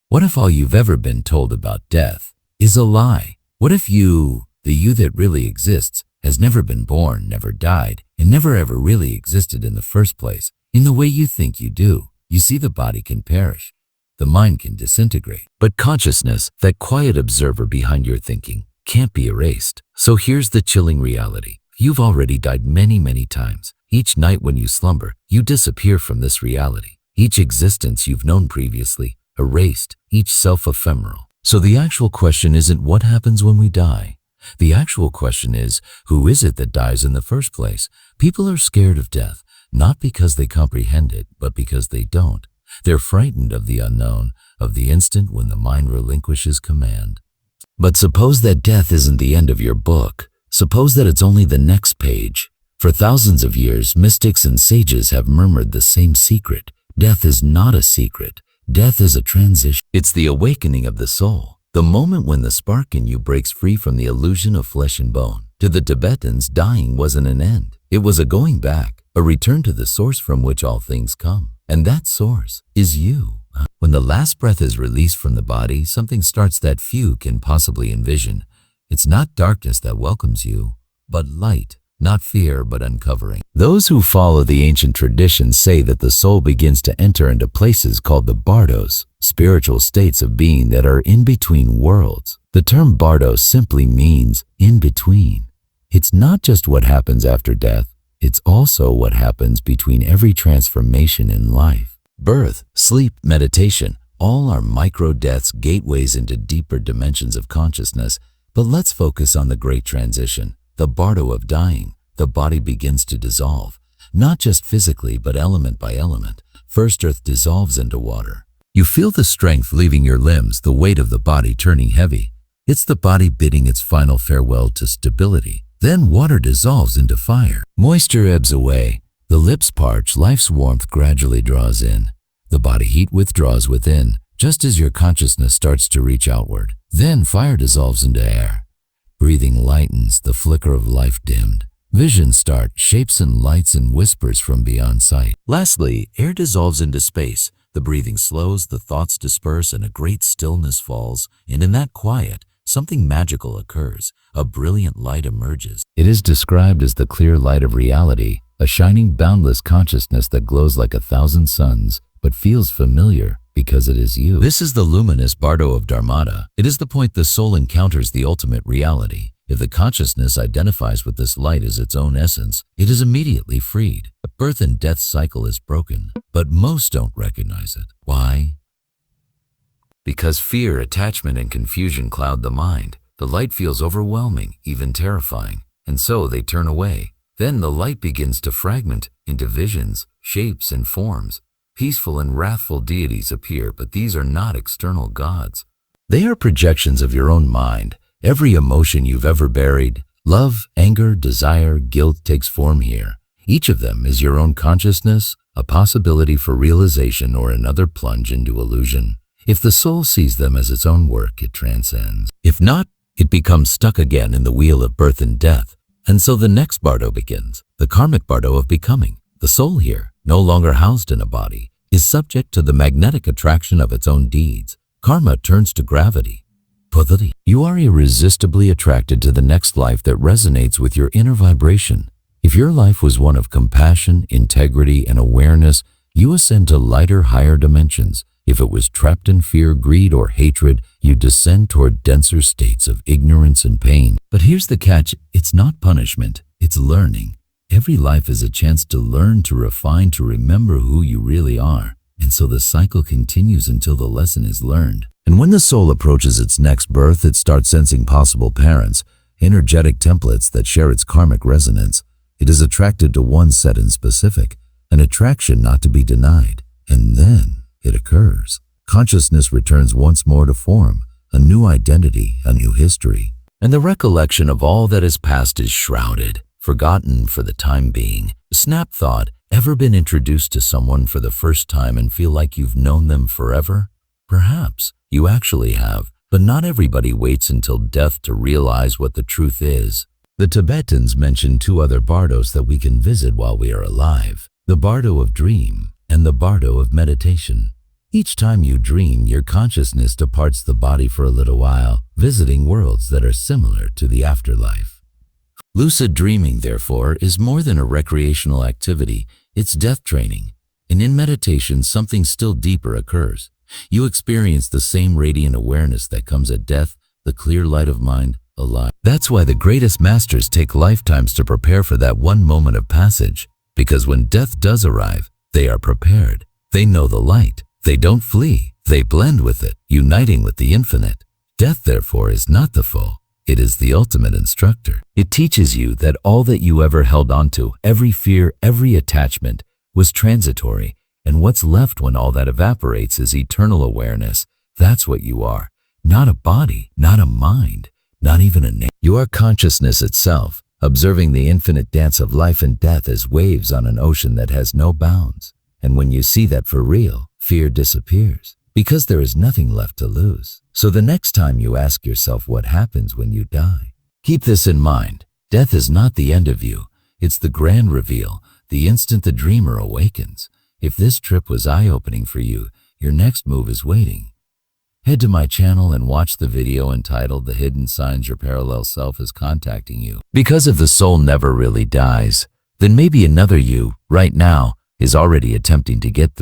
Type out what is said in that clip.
What if all you've ever been told about death is a lie? What if you, the you that really exists, has never been born, never died, and never ever really existed in the first place, in the way you think you do? You see, the body can perish, the mind can disintegrate, but consciousness, that quiet observer behind your thinking, can't be erased. So here's the chilling reality. You've already died many, many times. Each night when you slumber, you disappear from this reality. Each existence you've known previously, erased, each self ephemeral. So the actual question isn't what happens when we die. The actual question is, who is it that dies in the first place? People are scared of death, not because they comprehend it, but because they don't. They're frightened of the unknown, of the instant when the mind relinquishes command. But suppose that death isn't the end of your book. Suppose that it's only the next page. For thousands of years, mystics and sages have murmured the same secret. Death is not a secret. Death is a transition. It's the awakening of the soul, the moment when the spark in you breaks free from the illusion of flesh and bone. To the Tibetans, dying wasn't an end. It was a going back, a return to the source from which all things come. And that source is you. When the last breath is released from the body, something starts that few can possibly envision. It's not darkness that welcomes you, but light. Not fear, but uncovering. Those who follow the ancient traditions say that the soul begins to enter into places called the bardos, spiritual states of being that are in between worlds. The term bardos simply means in between. It's not just what happens after death, it's also what happens between every transformation in life. Birth, sleep, meditation, all are micro-deaths, gateways into deeper dimensions of consciousness. But let's focus on the great transition. The bardo of dying. The body begins to dissolve, not just physically, but element by element. First, earth dissolves into water. You feel the strength leaving your limbs, the weight of the body turning heavy. It's the body bidding its final farewell to stability. Then water dissolves into fire. Moisture ebbs away. The lips parch. Life's warmth gradually draws in. The body heat withdraws within, just as your consciousness starts to reach outward. Then fire dissolves into air. Breathing lightens, the flicker of life dimmed. Visions start, shapes and lights and whispers from beyond sight. Lastly, air dissolves into space. The breathing slows, the thoughts disperse, and a great stillness falls. And in that quiet, something magical occurs. A brilliant light emerges. It is described as the clear light of reality, a shining, boundless consciousness that glows like 1,000 suns, but feels familiar because it is you. This is the luminous bardo of Dharmata. It is the point the soul encounters the ultimate reality. If the consciousness identifies with this light as its own essence, it is immediately freed. The birth and death cycle is broken, but most don't recognize it. Why? Because fear, attachment, and confusion cloud the mind. The light feels overwhelming, even terrifying, and so they turn away. Then the light begins to fragment into visions, shapes, and forms. Peaceful and wrathful deities appear, but these are not external gods. They are projections of your own mind. Every emotion you've ever buried, love, anger, desire, guilt, takes form here. Each of them is your own consciousness, a possibility for realization or another plunge into illusion. If the soul sees them as its own work, it transcends. If not, it becomes stuck again in the wheel of birth and death. And so the next bardo begins, the karmic bardo of becoming. The soul here, no longer housed in a body, is subject to the magnetic attraction of its own deeds. Karma turns to gravity. Pudhati. You are irresistibly attracted to the next life that resonates with your inner vibration. If your life was one of compassion, integrity, and awareness, you ascend to lighter, higher dimensions. If it was trapped in fear, greed, or hatred, you descend toward denser states of ignorance and pain. But here's the catch, it's not punishment, it's learning. Every life is a chance to learn, to refine, to remember who you really are. And so the cycle continues until the lesson is learned. And when the soul approaches its next birth, it starts sensing possible parents, energetic templates that share its karmic resonance. It is attracted to one set in specific, an attraction not to be denied. And then it occurs. Consciousness returns once more to form, a new identity, a new history. And the recollection of all that is past is shrouded, forgotten for the time being. Snap thought, ever been introduced to someone for the first time and feel like you've known them forever? Perhaps you actually have, but not everybody waits until death to realize what the truth is. The Tibetans mention two other bardos that we can visit while we are alive, the bardo of dream and the bardo of meditation. Each time you dream, your consciousness departs the body for a little while, visiting worlds that are similar to the afterlife. Lucid dreaming, therefore, is more than a recreational activity, it's death training. And in meditation, something still deeper occurs. You experience the same radiant awareness that comes at death, the clear light of mind, alive. That's why the greatest masters take lifetimes to prepare for that one moment of passage, because when death does arrive, they are prepared. They know the light. They don't flee. They blend with it, uniting with the infinite. Death, therefore, is not the foe. It is the ultimate instructor. It teaches you that all that you ever held onto, every fear, every attachment, was transitory, and what's left when all that evaporates is eternal awareness. That's what you are. Not a body, not a mind, not even a name. You are consciousness itself, observing the infinite dance of life and death as waves on an ocean that has no bounds. And when you see that for real, fear disappears, because there is nothing left to lose. So the next time you ask yourself what happens when you die, keep this in mind. Death is not the end of you. It's the grand reveal, the instant the dreamer awakens. If this trip was eye-opening for you, your next move is waiting. Head to my channel and watch the video entitled The Hidden Signs Your Parallel Self is Contacting You. Because if the soul never really dies, then maybe another you, right now, is already attempting to get